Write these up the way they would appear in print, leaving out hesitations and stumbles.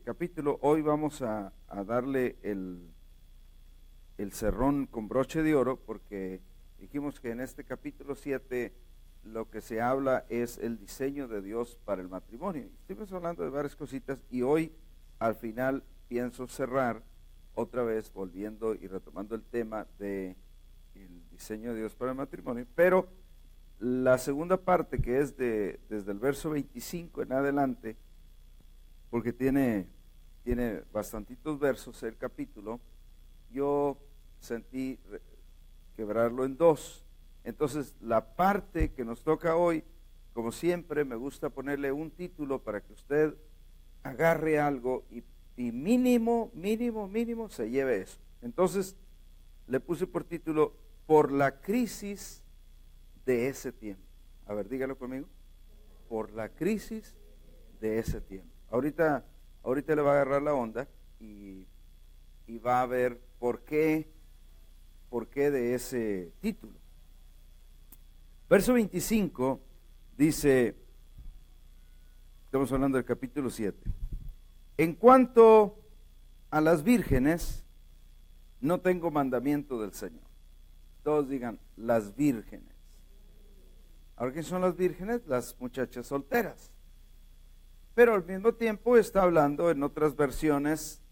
Capítulo, hoy vamos a darle el cerrón con broche de oro, porque dijimos que en este capítulo 7 lo que se habla es el diseño de Dios para el matrimonio. Estuvimos hablando de varias cositas y hoy al final pienso cerrar otra vez volviendo y retomando el tema de el diseño de Dios para el matrimonio, pero la segunda parte, que es desde el verso 25 en adelante, porque tiene bastantitos versos el capítulo, yo sentí quebrarlo en dos. Entonces, la parte que nos toca hoy, como siempre, me gusta ponerle un título para que usted agarre algo y mínimo se lleve eso. Entonces, le puse por título, por la crisis de ese tiempo. A ver, dígalo conmigo. Por la crisis de ese tiempo. Ahorita le va a agarrar la onda y va a ver por qué de ese título. Verso 25 dice, estamos hablando del capítulo 7. En cuanto a las vírgenes, no tengo mandamiento del Señor. Todos digan, las vírgenes. Ahora, ¿qué son las vírgenes? Las muchachas solteras. Pero al mismo tiempo está hablando en otras versiones,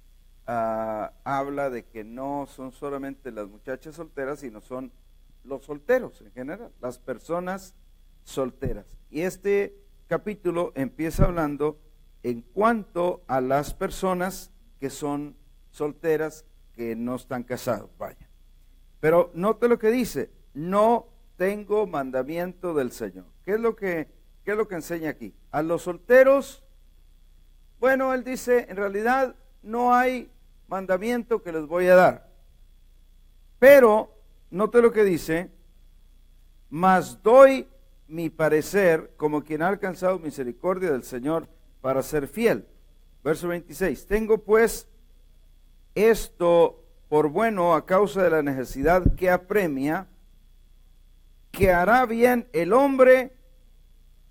habla de que no son solamente las muchachas solteras, sino son los solteros en general, las personas solteras. Y este capítulo empieza hablando en cuanto a las personas que son solteras, que no están casados, vaya. Pero note lo que dice, no tengo mandamiento del Señor. ¿Qué es lo que enseña aquí? A los solteros, bueno, él dice, en realidad no hay mandamiento que les voy a dar. Pero, note lo que dice, mas doy mi parecer como quien ha alcanzado misericordia del Señor para ser fiel. Verso 26, tengo pues esto por bueno a causa de la necesidad que apremia, que hará bien el hombre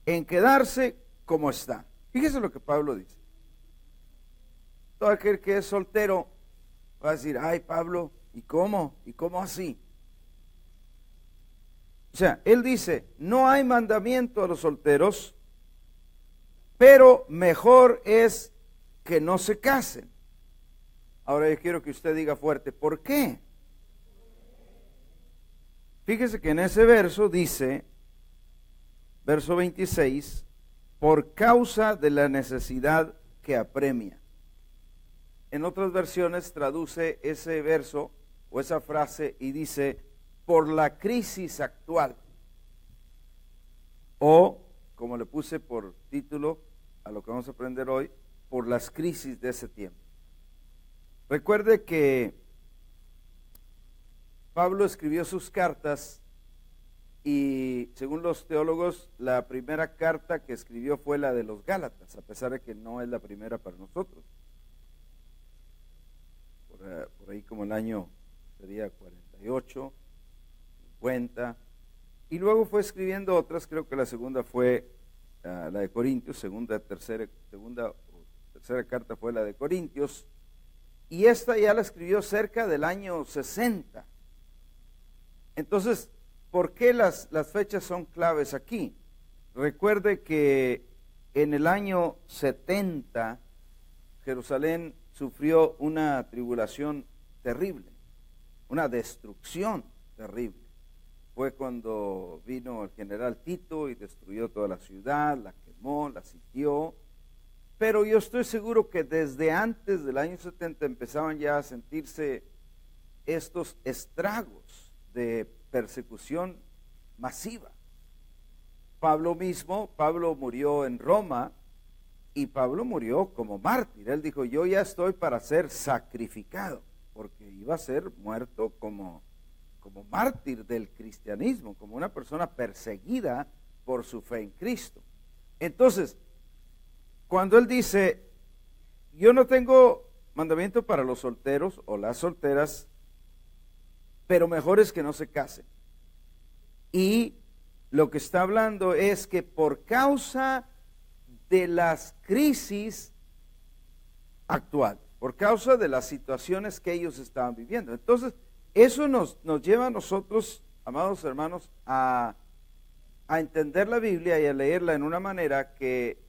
en quedarse como está. Fíjese lo que Pablo dice. Todo aquel que es soltero va a decir, ay Pablo, ¿y cómo? ¿Y cómo así? O sea, él dice, no hay mandamiento a los solteros, pero mejor es que no se casen. Ahora yo quiero que usted diga fuerte, ¿por qué? Fíjese que en ese verso dice, verso 26, por causa de la necesidad que apremia. En otras versiones traduce ese verso o esa frase y dice, por la crisis actual. O, como le puse por título a lo que vamos a aprender hoy, por las crisis de ese tiempo. Recuerde que Pablo escribió sus cartas y, según los teólogos, la primera carta que escribió fue la de los Gálatas, a pesar de que no es la primera para nosotros. Por ahí como el año sería 48, 50, y luego fue escribiendo otras. Creo que la segunda fue la de Corintios, segunda o tercera carta fue la de Corintios, y esta ya la escribió cerca del año 60. Entonces, ¿por qué las fechas son claves aquí? Recuerde que en el año 70 Jerusalén sufrió una tribulación terrible, una destrucción terrible. Fue cuando vino el general Tito y destruyó toda la ciudad, la quemó, la sitió. Pero yo estoy seguro que desde antes del año 70 empezaban ya a sentirse estos estragos de persecución masiva. Pablo murió en Roma, y Pablo murió como mártir. Él dijo, yo ya estoy para ser sacrificado, porque iba a ser muerto como mártir del cristianismo, como una persona perseguida por su fe en Cristo. Entonces, cuando él dice, yo no tengo mandamiento para los solteros o las solteras, pero mejor es que no se casen. Y lo que está hablando es que por causa de las crisis actual, por causa de las situaciones que ellos estaban viviendo. Entonces, eso nos lleva a nosotros, amados hermanos, a entender la Biblia y a leerla en una manera que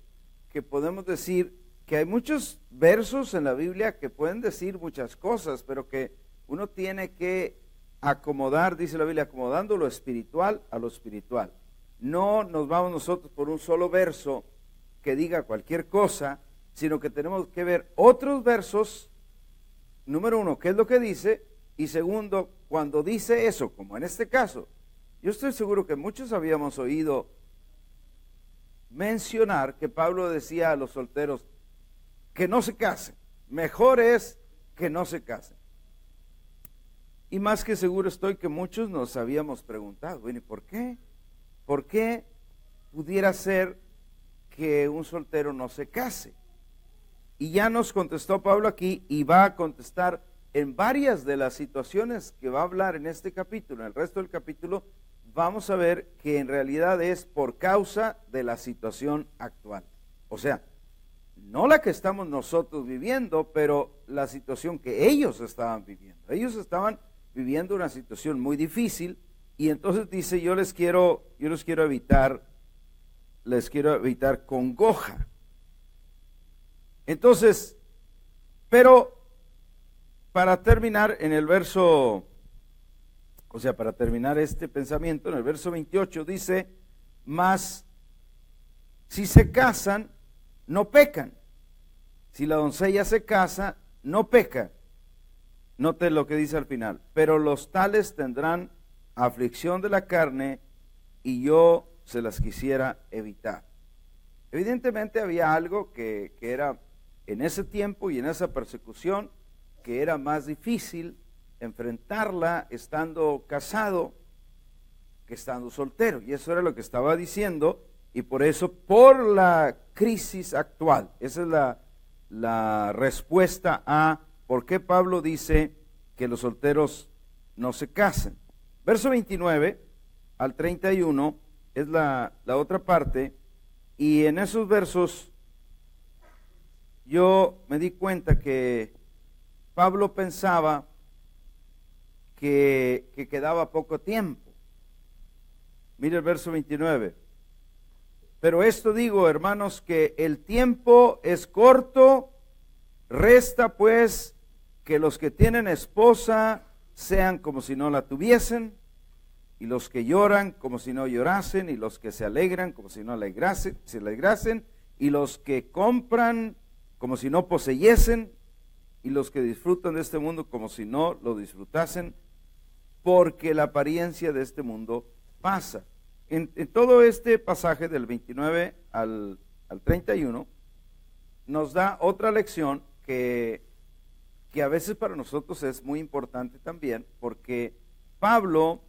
podemos decir que hay muchos versos en la Biblia que pueden decir muchas cosas, pero que uno tiene que acomodar, dice la Biblia, acomodando lo espiritual a lo espiritual. No nos vamos nosotros por un solo verso que diga cualquier cosa, sino que tenemos que ver otros versos, número uno, qué es lo que dice, y segundo, cuando dice eso, como en este caso, yo estoy seguro que muchos habíamos oído mencionar que Pablo decía a los solteros que no se casen, mejor es que no se casen. Y más que seguro estoy que muchos nos habíamos preguntado, bueno, ¿y por qué? ¿Por qué pudiera ser que un soltero no se case? Y ya nos contestó Pablo aquí y va a contestar en varias de las situaciones que va a hablar en este capítulo. En el resto del capítulo vamos a ver que en realidad es por causa de la situación actual. O sea, no la que estamos nosotros viviendo, pero la situación que ellos estaban viviendo. Ellos estaban viviendo una situación muy difícil y entonces dice, les quiero evitar congoja. Entonces, pero para terminar en el verso, o sea, para terminar este pensamiento, en el verso 28 dice, mas si se casan, no pecan. Si la doncella se casa, no peca. Note lo que dice al final, pero los tales tendrán aflicción de la carne y yo se las quisiera evitar. Evidentemente había algo que era en ese tiempo y en esa persecución que era más difícil enfrentarla estando casado que estando soltero. Y eso era lo que estaba diciendo y por eso, por la crisis actual, esa es la respuesta a por qué Pablo dice que los solteros no se casen. Verso 29 al 31 es la otra parte y en esos versos yo me di cuenta que Pablo pensaba que quedaba poco tiempo. Mire el verso 29. Pero esto digo, hermanos, que el tiempo es corto, resta pues que los que tienen esposa sean como si no la tuviesen, y los que lloran como si no llorasen, y los que se alegran como si no se alegrasen, y los que compran como si no poseyesen, y los que disfrutan de este mundo como si no lo disfrutasen, porque la apariencia de este mundo pasa. En todo este pasaje del 29 al 31 nos da otra lección que a veces para nosotros es muy importante también, porque Pablo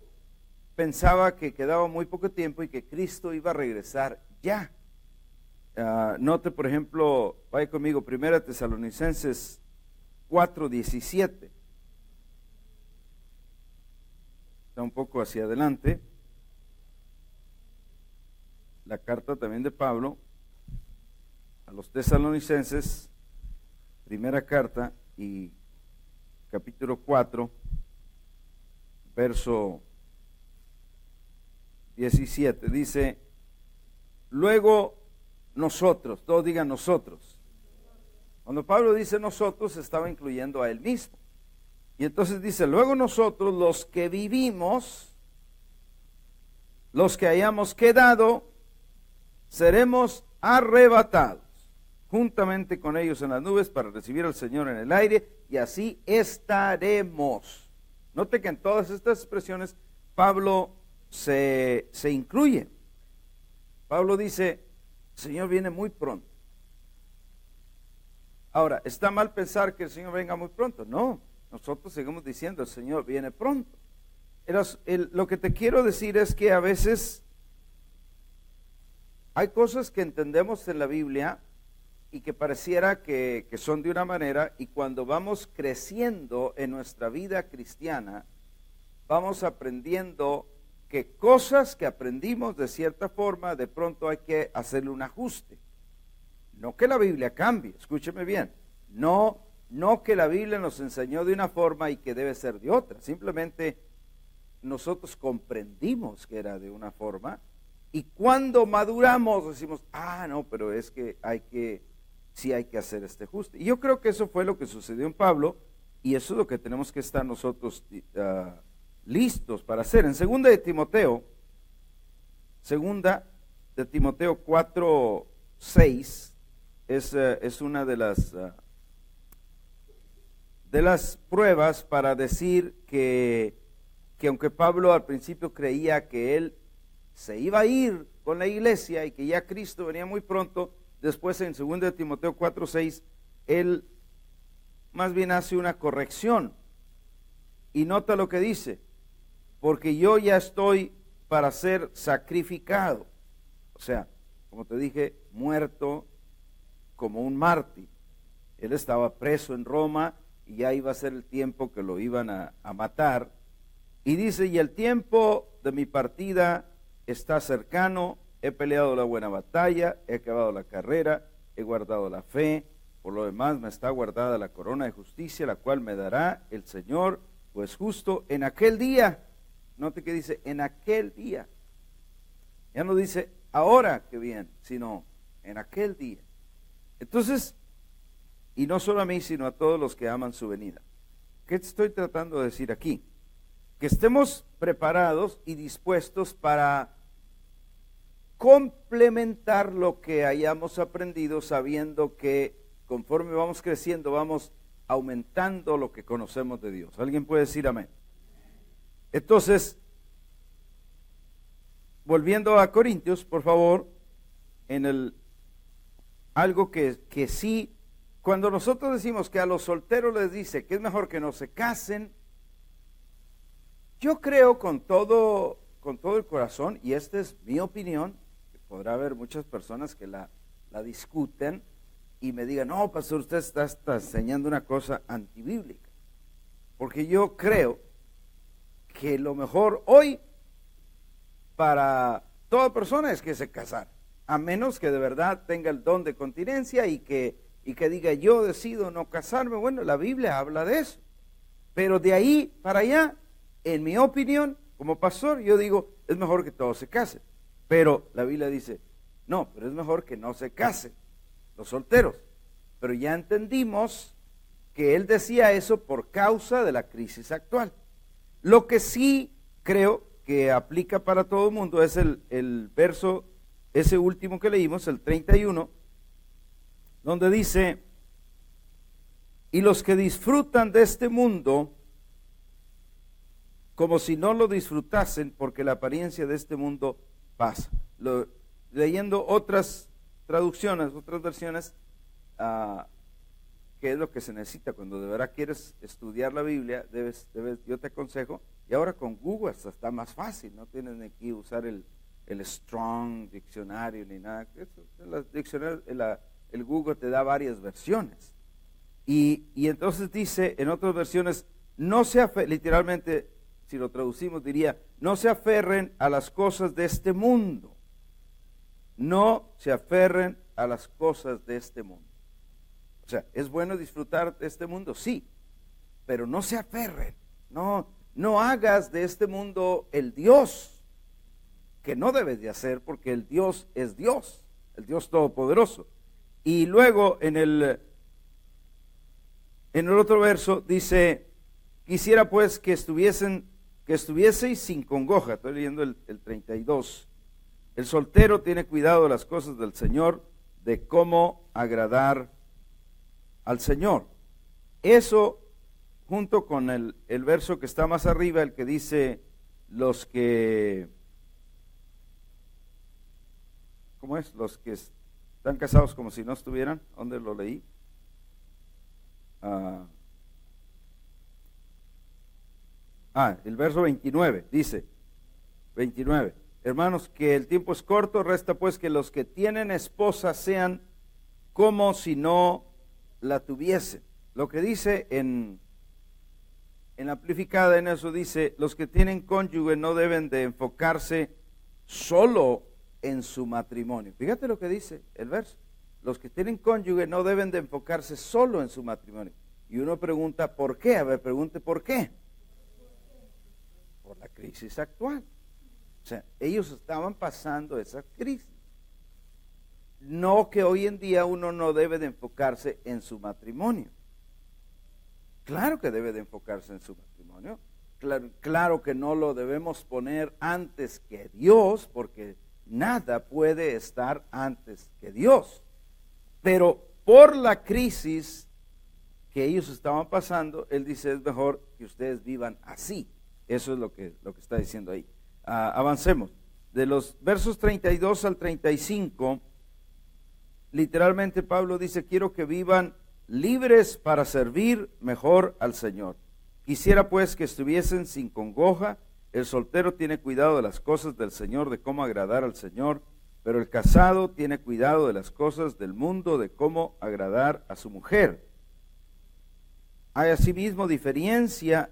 pensaba que quedaba muy poco tiempo y que Cristo iba a regresar ya. Note, por ejemplo, vaya conmigo, 1 Tesalonicenses 4:17. Está un poco hacia adelante. La carta también de Pablo a los Tesalonicenses, primera carta y capítulo 4, verso 17, dice, luego nosotros, todos digan nosotros. Cuando Pablo dice nosotros, estaba incluyendo a él mismo. Y entonces dice, luego nosotros los que vivimos, los que hayamos quedado, seremos arrebatados juntamente con ellos en las nubes para recibir al Señor en el aire y así estaremos. Note que en todas estas expresiones Pablo se incluye. Pablo dice, el Señor viene muy pronto. Ahora, ¿está mal pensar que el Señor venga muy pronto? No, nosotros seguimos diciendo, el Señor viene pronto. Lo que te quiero decir es que a veces hay cosas que entendemos en la Biblia y que pareciera que son de una manera, y cuando vamos creciendo en nuestra vida cristiana, vamos aprendiendo que cosas que aprendimos de cierta forma, de pronto hay que hacerle un ajuste. No que la Biblia cambie, escúcheme bien, No que la Biblia nos enseñó de una forma y que debe ser de otra. Simplemente nosotros comprendimos que era de una forma y cuando maduramos decimos, no, pero es que sí hay que hacer este ajuste. Y yo creo que eso fue lo que sucedió en Pablo y eso es lo que tenemos que estar nosotros listos para hacer. En 2 de Timoteo 4:6 es una de las pruebas para decir que aunque Pablo al principio creía que él se iba a ir con la iglesia y que ya Cristo venía muy pronto, después en 2 de Timoteo 4:6 él más bien hace una corrección y nota lo que dice, porque yo ya estoy para ser sacrificado, o sea, como te dije, muerto como un mártir. Él estaba preso en Roma y ya iba a ser el tiempo que lo iban a matar. Y dice, y el tiempo de mi partida está cercano, he peleado la buena batalla, he acabado la carrera, he guardado la fe, por lo demás me está guardada la corona de justicia, la cual me dará el Señor, pues justo en aquel día. Note que dice, en aquel día. Ya no dice, ahora que bien, sino en aquel día. Entonces, y no solo a mí, sino a todos los que aman su venida. ¿Qué estoy tratando de decir aquí? Que estemos preparados y dispuestos para complementar lo que hayamos aprendido, sabiendo que conforme vamos creciendo, vamos aumentando lo que conocemos de Dios. ¿Alguien puede decir amén? Entonces, volviendo a Corintios, por favor, algo que sí, cuando nosotros decimos que a los solteros les dice que es mejor que no se casen, yo creo con todo el corazón, y esta es mi opinión, que podrá haber muchas personas que la discuten y me digan, no, pastor, usted está enseñando una cosa antibíblica, porque yo creo que lo mejor hoy para toda persona es que se casara, a menos que de verdad tenga el don de continencia y que diga yo decido no casarme. Bueno, la Biblia habla de eso, pero de ahí para allá, en mi opinión, como pastor, yo digo, es mejor que todos se casen, pero la Biblia dice, no, pero es mejor que no se casen los solteros, pero ya entendimos que él decía eso por causa de la crisis actual. Lo que sí creo que aplica para todo el mundo es el verso, ese último que leímos, el 31, donde dice, y los que disfrutan de este mundo, como si no lo disfrutasen, porque la apariencia de este mundo pasa. Leyendo otras traducciones, otras versiones, que es lo que se necesita cuando de verdad quieres estudiar la Biblia, yo te aconsejo, y ahora con Google hasta está más fácil, no tienes ni que usar el Strong Diccionario ni nada. El Google te da varias versiones. Y entonces dice en otras versiones, no se literalmente, si lo traducimos diría, no se aferren a las cosas de este mundo. No se aferren a las cosas de este mundo. O sea, ¿es bueno disfrutar de este mundo? Sí, pero no se aferren. No hagas de este mundo el Dios, que no debes de hacer, porque el Dios es Dios, el Dios Todopoderoso. Y luego en el otro verso dice, quisiera pues que estuvieseis sin congoja. Estoy leyendo el 32. El soltero tiene cuidado de las cosas del Señor, de cómo agradar al Señor. Eso junto con el verso que está más arriba, el que dice, los que, ¿cómo es? Los que están casados como si no estuvieran. ¿Dónde lo leí? El verso 29, dice, 29, hermanos, que el tiempo es corto, resta pues que los que tienen esposa sean como si no la tuviesen. Lo que dice en Amplificada, en eso dice, los que tienen cónyuge no deben de enfocarse solo en su matrimonio. Fíjate lo que dice el verso. los que tienen cónyuge no deben de enfocarse solo en su matrimonio. Y uno pregunta, ¿por qué? A ver, pregunte, ¿por qué? Por la crisis actual. O sea, ellos estaban pasando esa crisis. No que hoy en día uno no debe de enfocarse en su matrimonio. Claro que debe de enfocarse en su matrimonio. Claro que no lo debemos poner antes que Dios, porque nada puede estar antes que Dios. Pero por la crisis que ellos estaban pasando, él dice, es mejor que ustedes vivan así. Eso es lo que está diciendo ahí. Avancemos. De los versos 32 al 35, literalmente Pablo dice, quiero que vivan libres para servir mejor al Señor. Quisiera pues que estuviesen sin congoja. El soltero tiene cuidado de las cosas del Señor, de cómo agradar al Señor, pero el casado tiene cuidado de las cosas del mundo, de cómo agradar a su mujer. Hay asimismo diferencia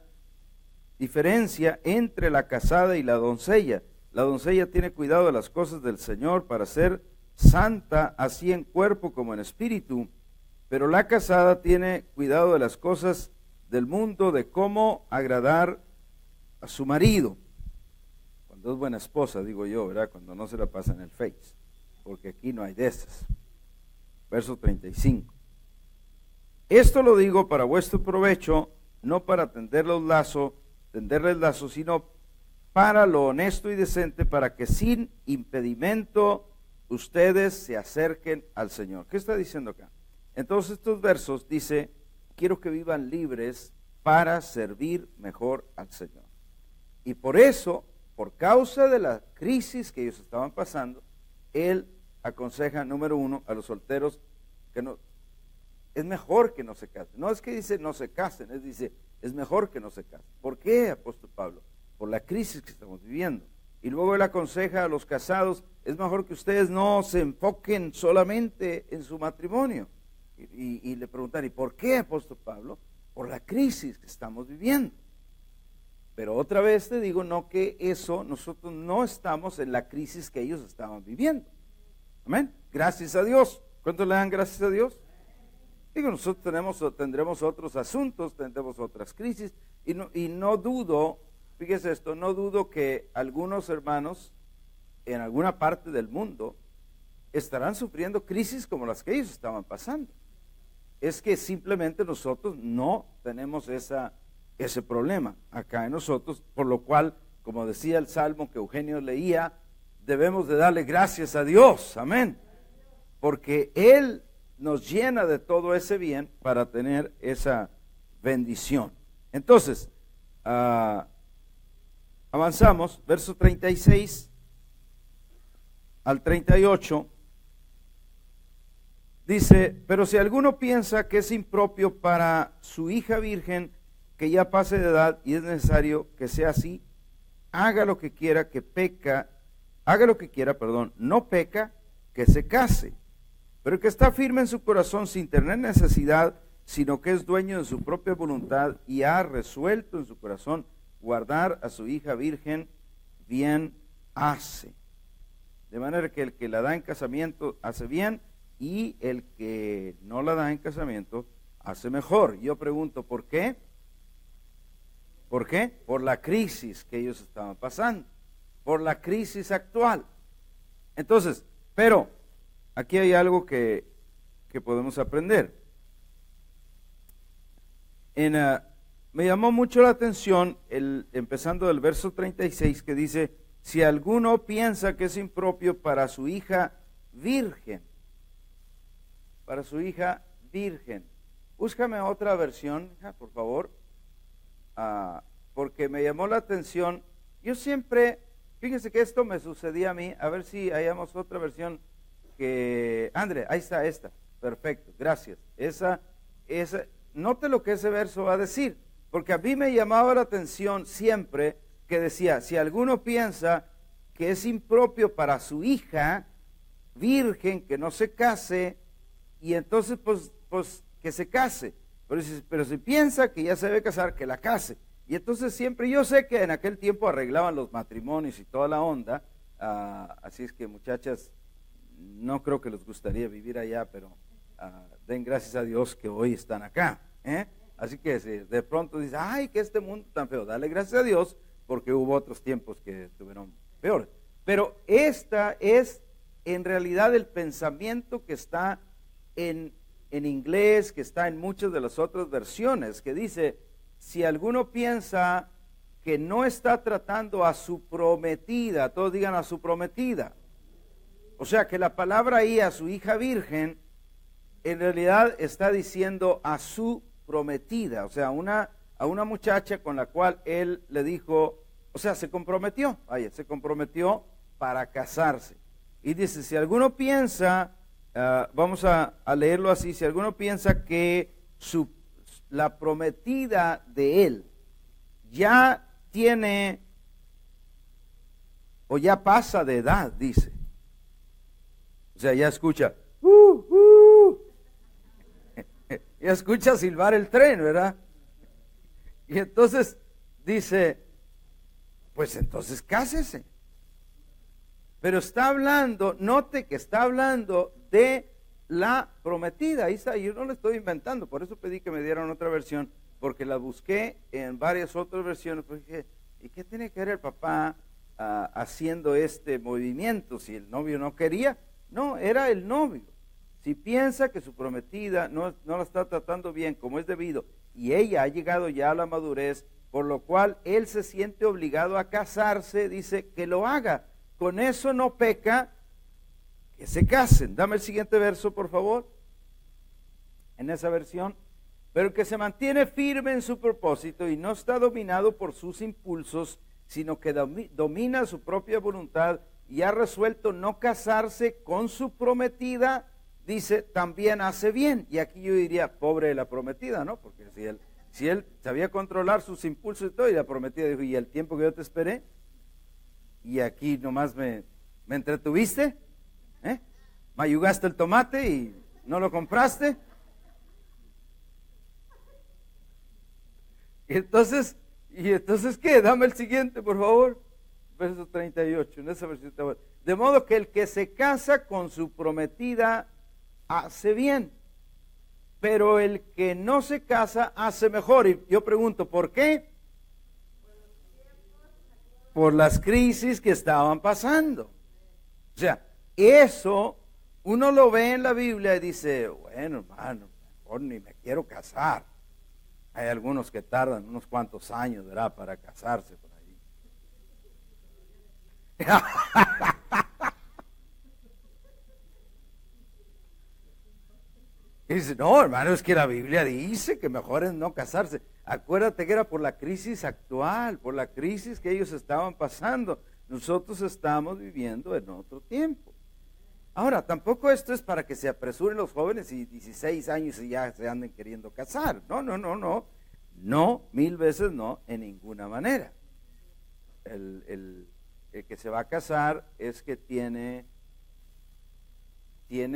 entre la casada y la doncella. La doncella tiene cuidado de las cosas del Señor para ser santa, así en cuerpo como en espíritu, pero la casada tiene cuidado de las cosas del mundo, de cómo agradar a su marido. Cuando es buena esposa, digo yo, ¿verdad? Cuando no se la pasa en el Face, porque aquí no hay de esas. Verso 35. Esto lo digo para vuestro provecho, no para tenderles lazo, sino para lo honesto y decente, para que sin impedimento ustedes se acerquen al Señor. ¿Qué está diciendo acá? Entonces estos versos dice, quiero que vivan libres para servir mejor al Señor. Y por eso, por causa de la crisis que ellos estaban pasando, él aconseja, número uno, a los solteros que no, es mejor que no se casen. No es que dice no se casen, es mejor que no se casen. ¿Por qué, apóstol Pablo? Por la crisis que estamos viviendo. Y luego él aconseja a los casados, es mejor que ustedes no se enfoquen solamente en su matrimonio. Y le preguntan, ¿y por qué, apóstol Pablo? Por la crisis que estamos viviendo. Pero otra vez te digo, no que eso, nosotros no estamos en la crisis que ellos estaban viviendo. Amén. Gracias a Dios. ¿Cuántos le dan gracias a Dios? Digo, nosotros tendremos otros asuntos, tendremos otras crisis, y no dudo, fíjese esto, no dudo que algunos hermanos en alguna parte del mundo estarán sufriendo crisis como las que ellos estaban pasando. Es que simplemente nosotros no tenemos ese problema acá en nosotros, por lo cual, como decía el salmo que Eugenio leía, debemos de darle gracias a Dios, amén, porque Él nos llena de todo ese bien para tener esa bendición. Entonces, avanzamos, verso 36 al 38, dice, pero si alguno piensa que es impropio para su hija virgen, que ya pase de edad y es necesario que sea así, haga lo que quiera, no peca, que se case. Pero el que está firme en su corazón sin tener necesidad, sino que es dueño de su propia voluntad y ha resuelto en su corazón guardar a su hija virgen, bien hace. De manera que el que la da en casamiento hace bien y el que no la da en casamiento hace mejor. Yo pregunto, ¿por qué? ¿Por qué? Por la crisis que ellos estaban pasando, por la crisis actual. Entonces, pero aquí hay algo que podemos aprender. Me llamó mucho la atención, empezando del verso 36, que dice, si alguno piensa que es impropio para su hija virgen, búscame otra versión, por favor, porque me llamó la atención. Yo siempre, fíjense que esto me sucedía a mí, a ver si hayamos otra versión que, André, ahí está esta, perfecto, gracias. Esa, note lo que ese verso va a decir, porque a mí me llamaba la atención siempre que decía, si alguno piensa que es impropio para su hija virgen que no se case, y entonces pues que se case, pero si piensa que ya se debe casar, que la case. Y entonces siempre, yo sé que en aquel tiempo arreglaban los matrimonios y toda la onda, así es que muchachas, no creo que les gustaría vivir allá, pero den gracias a Dios que hoy están acá. Así que si de pronto dices, ay, que este mundo tan feo, dale gracias a Dios, porque hubo otros tiempos que estuvieron peores. Pero esta es en realidad el pensamiento que está en inglés, que está en muchas de las otras versiones, que dice, si alguno piensa que no está tratando a su prometida, todos digan a su prometida, o sea que la palabra ahí a su hija virgen, en realidad está diciendo a su prometida, o sea, a una muchacha con la cual él le dijo, o sea, se comprometió para casarse. Y dice, si alguno piensa, vamos a leerlo así, si alguno piensa que la prometida de él ya tiene, o ya pasa de edad, dice. O sea, ya escucha, ya escucha silbar el tren, ¿verdad? Y entonces dice, pues entonces cásese. Pero está hablando, note que está hablando de la prometida. Yo no lo estoy inventando, por eso pedí que me dieran otra versión, porque la busqué en varias otras versiones, porque dije, ¿y qué tiene que ver el papá haciendo este movimiento? Si el novio no quería, no, era el novio. Si piensa que su prometida no la está tratando bien como es debido, y ella ha llegado ya a la madurez, por lo cual él se siente obligado a casarse, dice que lo haga. Con eso no peca, que se casen. Dame el siguiente verso, por favor. En esa versión. Pero que se mantiene firme en su propósito y no está dominado por sus impulsos, sino que domina su propia voluntad y ha resuelto no casarse con su prometida, dice, también hace bien. Y aquí yo diría, pobre de la prometida, ¿no? Porque si él sabía controlar sus impulsos y todo, y la prometida dijo, ¿y el tiempo que yo te esperé? Y aquí nomás me entretuviste, me ayugaste el tomate y no lo compraste. Y entonces ¿qué? Dame el siguiente, por favor. Verso 38, en esa versión. De modo que el que se casa con su prometida hace bien, pero el que no se casa hace mejor. Y yo pregunto, ¿por qué? Por las crisis que estaban pasando. O sea, eso uno lo ve en la Biblia y dice, bueno, hermano, mejor ni me quiero casar. Hay algunos que tardan unos cuantos años, ¿verdad?, para casarse por ahí. Y dice, no, hermano, es que la Biblia dice que mejor es no casarse. Acuérdate que era por la crisis actual, por la crisis que ellos estaban pasando. Nosotros estamos viviendo en otro tiempo. Ahora, tampoco esto es para que se apresuren los jóvenes y 16 años y ya se anden queriendo casar. No. No, 1000 veces no, en ninguna manera. El que se va a casar es que tiene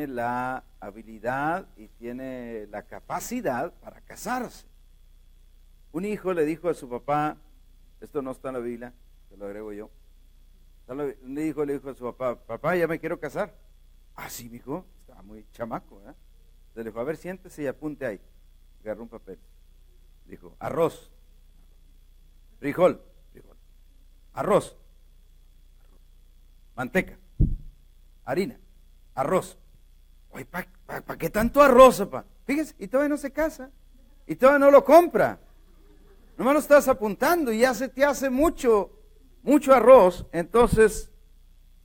la habilidad y tiene la capacidad para casarse. Un hijo le dijo a su papá, esto no está en la Biblia, te lo agrego yo. Un hijo le dijo a su papá, papá, ya me quiero casar. Ah, sí, mijo, estaba muy chamaco, ¿eh? Le dijo, a ver, siéntese y apunte ahí. Agarró un papel. Dijo, arroz, frijol, arroz, manteca, harina, arroz. Oye, ¿para qué tanto arroz, papá? Fíjese, y todavía no se casa, y todavía no lo compra. Nomás lo estás apuntando y ya se te hace mucho arroz. Entonces,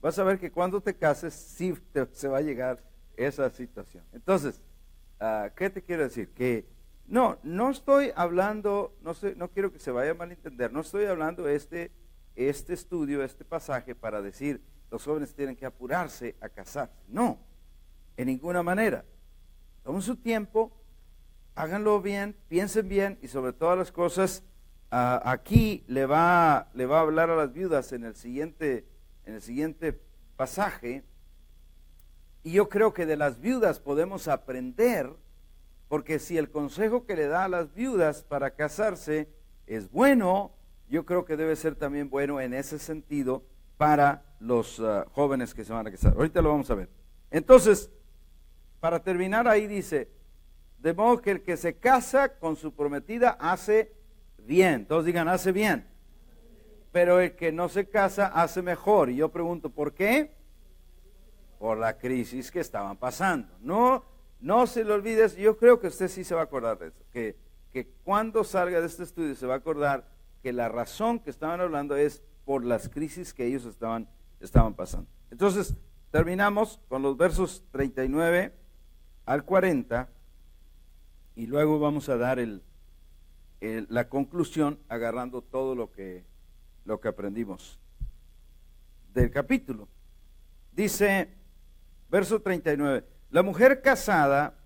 vas a ver que cuando te cases, sí se va a llegar esa situación. Entonces, ¿qué te quiero decir? Que no estoy hablando, no quiero que se vaya a malentender, no estoy hablando este estudio, este pasaje para decir los jóvenes tienen que apurarse a casarse. No, en ninguna manera. Tomen su tiempo, háganlo bien, piensen bien y sobre todas las cosas, aquí le va a hablar a las viudas en el siguiente pasaje. Y yo creo que de las viudas podemos aprender, porque si el consejo que le da a las viudas para casarse es bueno, yo creo que debe ser también bueno en ese sentido para los jóvenes que se van a casar. Ahorita lo vamos a ver. Entonces, para terminar ahí dice, de modo que el que se casa con su prometida hace bien. Todos digan, hace bien. Pero el que no se casa hace mejor. Y yo pregunto, ¿por qué? Por la crisis que estaban pasando. No se le olvide eso. Yo creo que usted sí se va a acordar de eso. Que cuando salga de este estudio se va a acordar que la razón que estaban hablando es por las crisis que ellos estaban pasando. Entonces, terminamos con los versos 39 al 40 y luego vamos a dar la conclusión agarrando todo lo que aprendimos del capítulo. Dice, verso 39, la mujer casada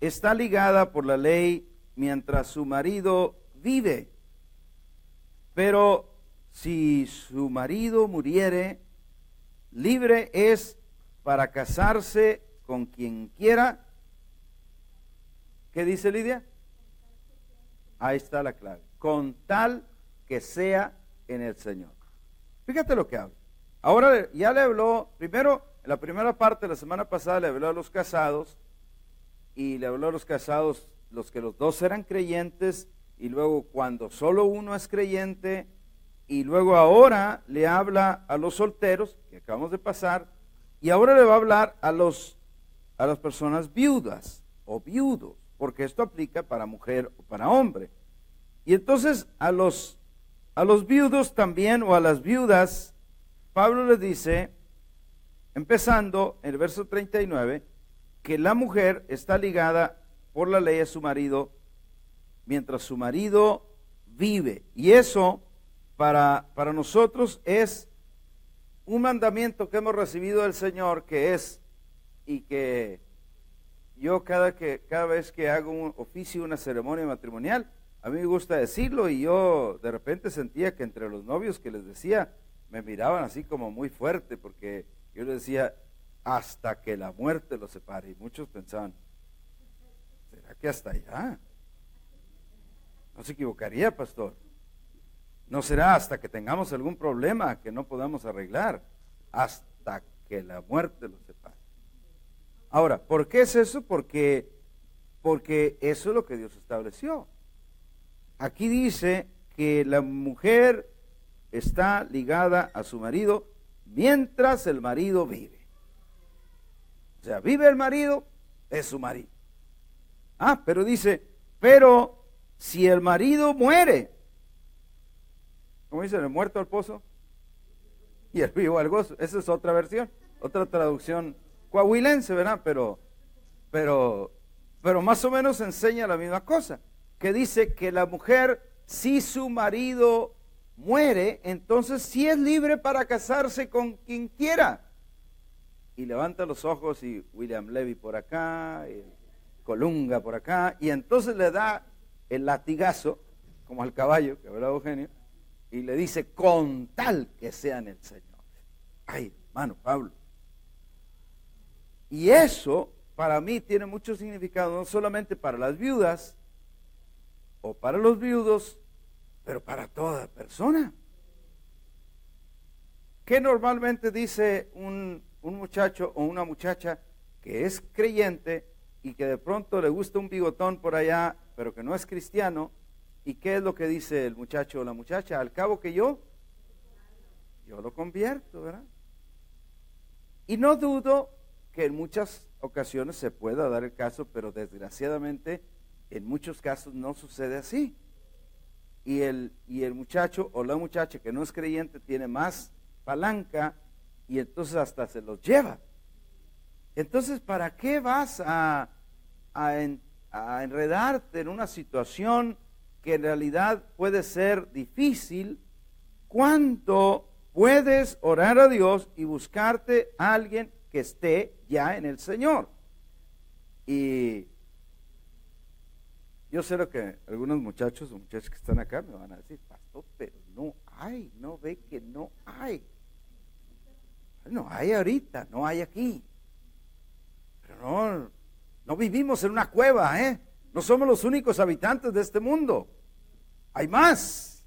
está ligada por la ley mientras su marido vive, pero si su marido muriere, libre es para casarse con quien quiera. ¿Qué dice Lidia? Ahí está la clave. Con tal que sea en el Señor. Fíjate lo que habla. Ahora ya le habló, primero, en la primera parte de la semana pasada le habló a los casados, y le habló a los casados, los que los dos eran creyentes, y luego cuando solo uno es creyente, y luego ahora le habla a los solteros, que acabamos de pasar, y ahora le va a hablar a las personas viudas o viudos, porque esto aplica para mujer o para hombre. Y entonces a los viudos también, o a las viudas, Pablo les dice, empezando en el verso 39, que la mujer está ligada por la ley a su marido mientras su marido vive. Y eso para nosotros es un mandamiento que hemos recibido del Señor, que es, y que yo cada vez que hago un oficio, una ceremonia matrimonial, a mí me gusta decirlo, y yo de repente sentía que entre los novios que les decía, me miraban así como muy fuerte, porque yo les decía, hasta que la muerte los separe, y muchos pensaban, ¿será que hasta allá? No se equivocaría, pastor. No será hasta que tengamos algún problema que no podamos arreglar, hasta que la muerte los separe. Ahora, ¿por qué es eso? Porque eso es lo que Dios estableció. Aquí dice que la mujer está ligada a su marido mientras el marido vive. O sea, vive el marido, es su marido. Pero dice, pero si el marido muere, ¿cómo dice? El muerto al pozo y el vivo al gozo. Esa es otra versión, otra traducción coahuilense, ¿verdad? Pero más o menos enseña la misma cosa, que dice que la mujer, si su marido muere, entonces sí es libre para casarse con quien quiera. Y levanta los ojos y William Levy por acá, y Colunga por acá, y entonces le da el latigazo, como al caballo que hablaba Eugenio, y le dice, con tal que sea en el Señor. Ay, hermano Pablo. Y eso para mí tiene mucho significado, no solamente para las viudas o para los viudos, pero para toda persona. ¿Qué normalmente dice un muchacho o una muchacha que es creyente y que de pronto le gusta un bigotón por allá, pero que no es cristiano? ¿Y qué es lo que dice el muchacho o la muchacha? Al cabo que yo lo convierto, ¿verdad? Y no dudo que en muchas ocasiones se pueda dar el caso, pero desgraciadamente en muchos casos no sucede así. Y el muchacho o la muchacha que no es creyente tiene más palanca y entonces hasta se los lleva. Entonces, ¿para qué vas a enredarte en una situación que en realidad puede ser difícil, cuando puedes orar a Dios y buscarte a alguien que esté ya en el Señor? Y yo sé lo que algunos muchachos o muchachas que están acá me van a decir, pastor, pero no hay, no ve que no hay. No hay ahorita, no hay aquí. Pero no vivimos en una cueva, ¿eh? No somos los únicos habitantes de este mundo. Hay más.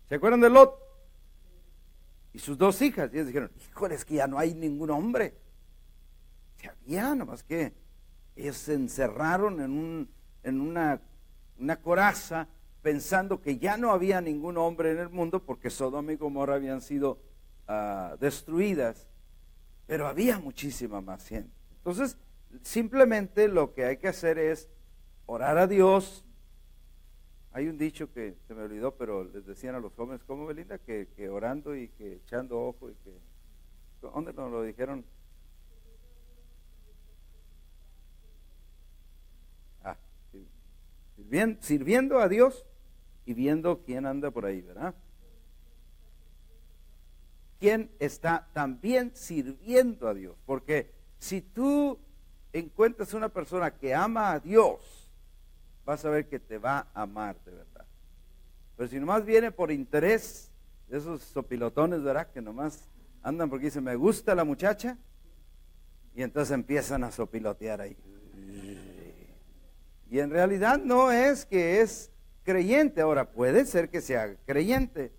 ¿Se acuerdan de Lot? Y sus dos hijas. Y ellos dijeron, híjole, es que ya no hay ningún hombre. Sí había, nomás que ellos se encerraron en una coraza pensando que ya no había ningún hombre en el mundo porque Sodoma y Gomorra habían sido destruidas, pero había muchísima más gente. Entonces, simplemente lo que hay que hacer es orar a Dios. Hay un dicho que se me olvidó, pero les decían a los jóvenes, ¿cómo, Belinda? Que orando y que echando ojo y que... ¿Dónde nos lo dijeron? Sirviendo a Dios y viendo quién anda por ahí, ¿verdad? ¿Quién está también sirviendo a Dios? Porque si tú encuentras una persona que ama a Dios, vas a ver que te va a amar de verdad. Pero si nomás viene por interés, de esos sopilotones, ¿verdad? Que nomás andan porque dicen, me gusta la muchacha, y entonces empiezan a sopilotear ahí. Y en realidad no es que es creyente. Ahora, puede ser que sea creyente,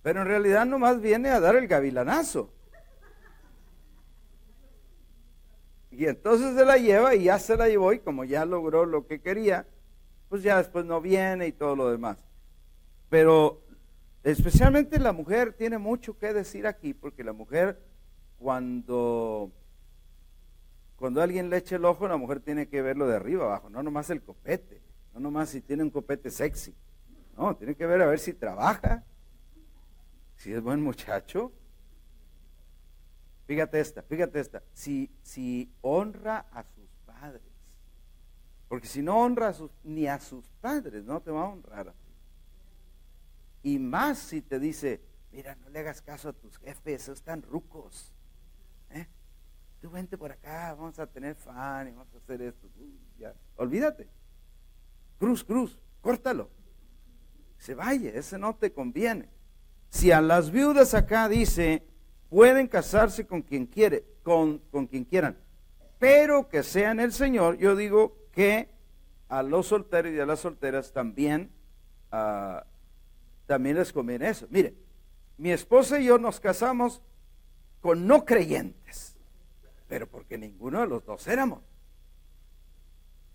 pero en realidad nomás viene a dar el gavilanazo. Y entonces se la lleva y ya se la llevó, y como ya logró lo que quería, pues ya después no viene y todo lo demás. Pero especialmente la mujer tiene mucho que decir aquí, porque la mujer cuando alguien le echa el ojo, la mujer tiene que verlo de arriba abajo, no nomás el copete, no nomás si tiene un copete sexy, no, tiene que ver a ver si trabaja, si es buen muchacho. Fíjate esta, si honra a sus padres, porque si no honra ni a sus padres, no te va a honrar a ti. Y más si te dice, mira, no le hagas caso a tus jefes, esos están rucos, tú vente por acá, vamos a tener fan y vamos a hacer esto. Ya. Olvídate. Cruz, córtalo. Se vaya, ese no te conviene. Si a las viudas acá dice, pueden casarse con quien quiere, con quien quieran, pero que sean el Señor, yo digo que a los solteros y a las solteras también les conviene eso. Mire, mi esposa y yo nos casamos con no creyentes, pero porque ninguno de los dos éramos.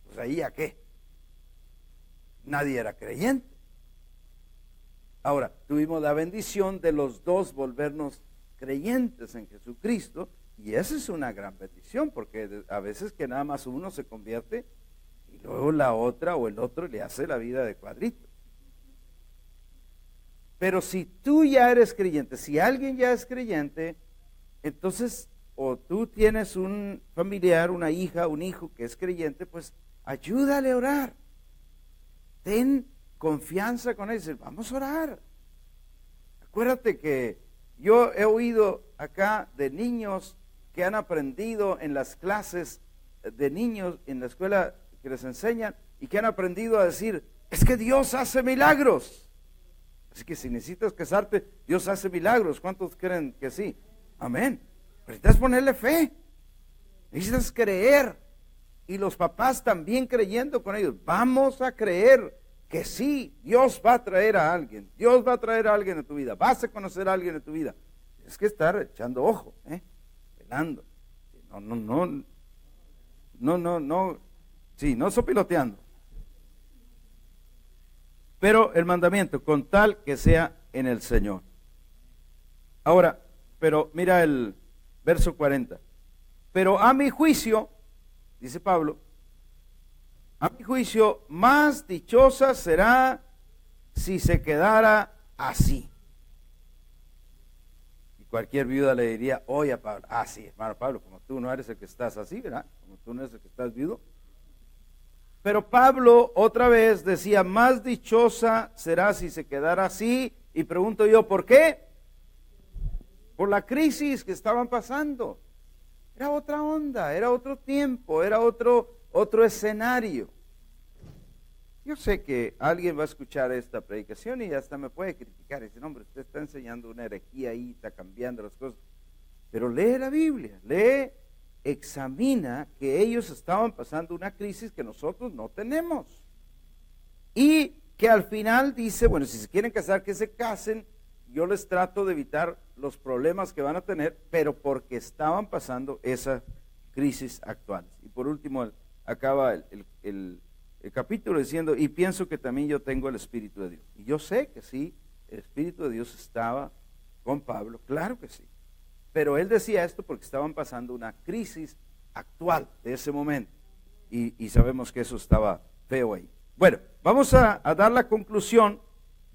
Pues ahí a qué. Nadie era creyente. Ahora, tuvimos la bendición de los dos volvernos creyentes en Jesucristo, y esa es una gran bendición, porque a veces que nada más uno se convierte y luego la otra o el otro le hace la vida de cuadrito. Pero si tú ya eres creyente, si alguien ya es creyente, entonces, o tú tienes un familiar, una hija, un hijo que es creyente, pues ayúdale a orar. Ten confianza con él. Dice, vamos a orar. Acuérdate que yo he oído acá de niños que han aprendido en las clases de niños, en la escuela que les enseñan, y que han aprendido a decir, es que Dios hace milagros. Así que si necesitas casarte, Dios hace milagros. ¿Cuántos creen que sí? Amén. Pero necesitas ponerle fe, necesitas creer, y los papás también creyendo con ellos. Vamos a creer que sí, Dios va a traer a alguien, Dios va a traer a alguien en tu vida, vas a conocer a alguien en tu vida. Tienes que estar echando ojo, velando. No sopiloteando. Pero el mandamiento, con tal que sea en el Señor. Ahora, pero mira el verso 40. Pero a mi juicio, dice Pablo, a mi juicio, más dichosa será si se quedara así. Y cualquier viuda le diría, oye a Pablo, sí, hermano Pablo, como tú no eres el que estás así, ¿verdad? Como tú no eres el que estás viudo. Pero Pablo otra vez decía, más dichosa será si se quedara así. Y pregunto yo, ¿por qué? Por la crisis que estaban pasando. Era otra onda, era otro tiempo, era otro escenario. Yo sé que alguien va a escuchar esta predicación y hasta me puede criticar. Y dice, no, hombre, usted está enseñando una herejía ahí, está cambiando las cosas. Pero lee la Biblia, examina que ellos estaban pasando una crisis que nosotros no tenemos. Y que al final dice, bueno, si se quieren casar, que se casen. Yo les trato de evitar los problemas que van a tener, pero porque estaban pasando esa crisis actuales. Y por último, acaba el capítulo diciendo, y pienso que también yo tengo el Espíritu de Dios. Y yo sé que sí, el Espíritu de Dios estaba con Pablo, claro que sí. Pero él decía esto porque estaban pasando una crisis actual de ese momento. Y sabemos que eso estaba feo ahí. Bueno, vamos a dar la conclusión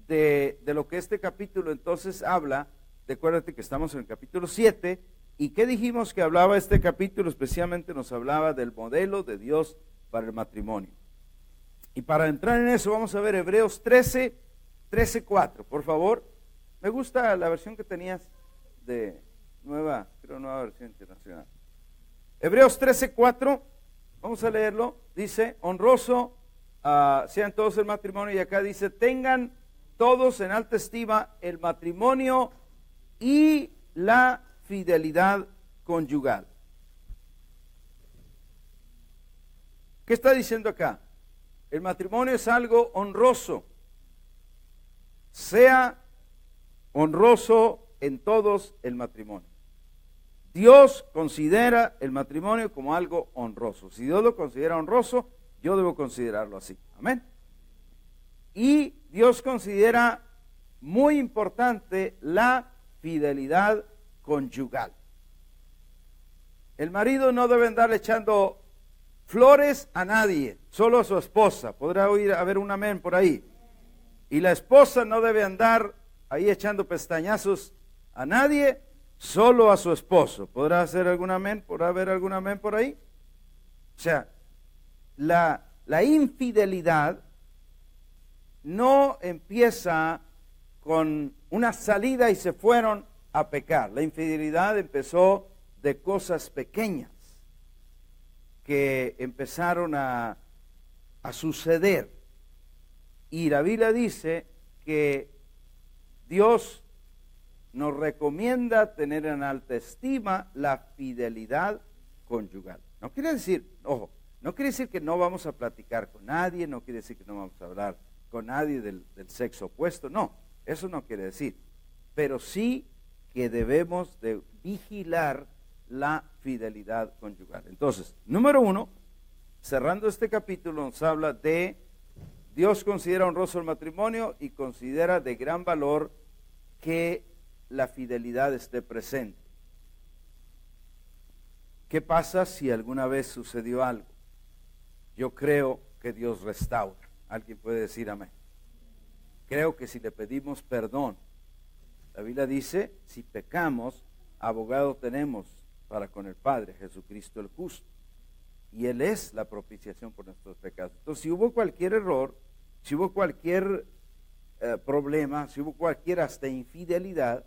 de lo que este capítulo entonces habla. Recuérdate que estamos en el capítulo 7. ¿Y qué dijimos que hablaba este capítulo? Especialmente nos hablaba del modelo de Dios para el matrimonio. Y para entrar en eso vamos a ver Hebreos 13:4, por favor. Me gusta la versión que tenías de nueva versión internacional. Hebreos 13:4, vamos a leerlo. Dice, honroso sean todos el matrimonio. Y acá dice, tengan todos en alta estima el matrimonio y la fidelidad conyugal. ¿Qué está diciendo acá? El matrimonio es algo honroso. Sea honroso en todos el matrimonio. Dios considera el matrimonio como algo honroso. Si Dios lo considera honroso, yo debo considerarlo así. Amén. Y Dios considera muy importante la fidelidad conyugal. El marido no debe andar echando flores a nadie, solo a su esposa. Podrá haber un amén por ahí. Y la esposa no debe andar ahí echando pestañazos a nadie, solo a su esposo. ¿Podrá hacer algún amén? ¿Podrá haber algún amén por ahí? O sea, la infidelidad no empieza con una salida y se fueron a pecar. La infidelidad empezó de cosas pequeñas que empezaron a suceder. Y la Biblia dice que Dios nos recomienda tener en alta estima la fidelidad conyugal. No quiere decir, ojo, no quiere decir que no vamos a platicar con nadie, no quiere decir que no vamos a hablar con nadie del sexo opuesto, no, eso no quiere decir. Pero sí que debemos de vigilar la fidelidad conyugal. Entonces, número 1, cerrando este capítulo, nos habla de Dios considera honroso el matrimonio y considera de gran valor que la fidelidad esté presente. ¿Qué pasa si alguna vez sucedió algo? Yo creo que Dios restaura. ¿Alguien puede decir amén? Creo que si le pedimos perdón, la Biblia dice, si pecamos, abogado tenemos para con el Padre, Jesucristo el justo. Y Él es la propiciación por nuestros pecados. Entonces, si hubo cualquier error, si hubo cualquier problema, si hubo cualquier hasta infidelidad,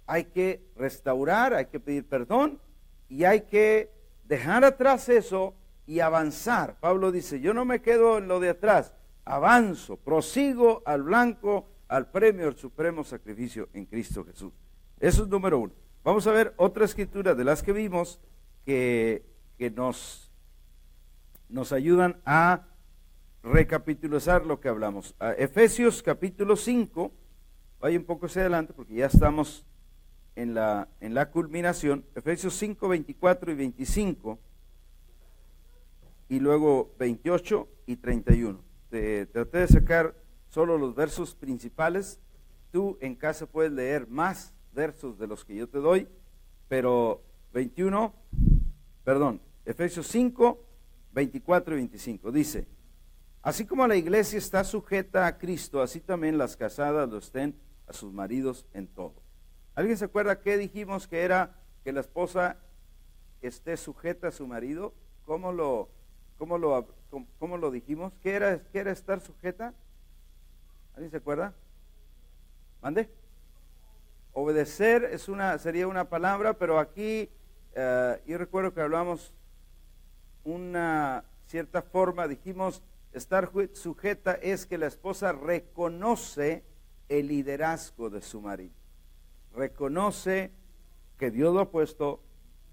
hay que restaurar, hay que pedir perdón y hay que dejar atrás eso y avanzar. Pablo dice, yo no me quedo en lo de atrás, avanzo, prosigo al blanco, al premio del supremo sacrificio en Cristo Jesús. Eso es número 1. Vamos a ver otra escritura de las que vimos que nos ayudan a recapitulizar lo que hablamos. Efesios capítulo 5, vaya un poco hacia adelante porque ya estamos en la culminación. Efesios 5, 24 y 25 y luego 28 y 31. Traté de sacar solo los versos principales. Tú en casa puedes leer más versos de los que yo te doy, pero Efesios 5, 24 y 25 dice, así como la iglesia está sujeta a Cristo, así también las casadas lo estén a sus maridos en todo. ¿Alguien se acuerda qué dijimos que era que la esposa esté sujeta a su marido? ¿Cómo lo dijimos? ¿Qué era estar sujeta? ¿Alguien se acuerda? ¿Mande? Obedecer sería una palabra, pero aquí yo recuerdo que hablamos una cierta forma, dijimos estar sujeta es que la esposa reconoce el liderazgo de su marido. Reconoce que Dios lo ha puesto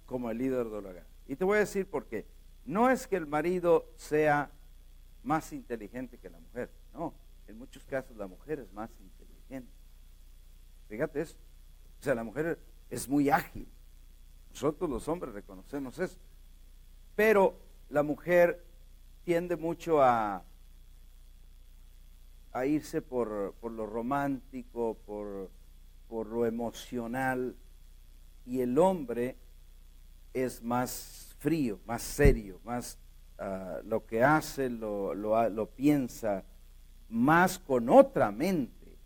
como el líder del hogar. Y te voy a decir por qué. No es que el marido sea más inteligente que la mujer, no. En muchos casos la mujer es más inteligente. Fíjate eso. O sea, la mujer es muy ágil. Nosotros los hombres reconocemos eso. Pero la mujer tiende mucho a irse por lo romántico, por lo emocional, y el hombre es más frío, más serio, más lo que hace, lo piensa más con otra mente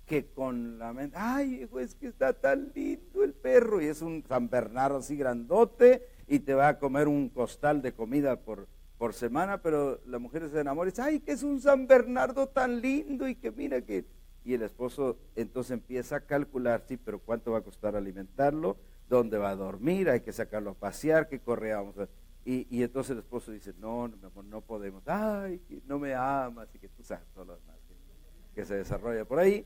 que con la mente. Ay, hijo, es que está tan lindo el perro, y es un San Bernardo así grandote, y te va a comer un costal de comida por semana, pero la mujer se enamora y dice, ay, que es un San Bernardo tan lindo, y que mira que... Y el esposo entonces empieza a calcular, sí, pero ¿cuánto va a costar alimentarlo? ¿Dónde va a dormir? Hay que sacarlo a pasear, ¿qué correa vamos a...? Y entonces el esposo dice, no, mi amor, no podemos. Ay, que no me amas, y que tú sabes todo lo demás que se desarrolla por ahí.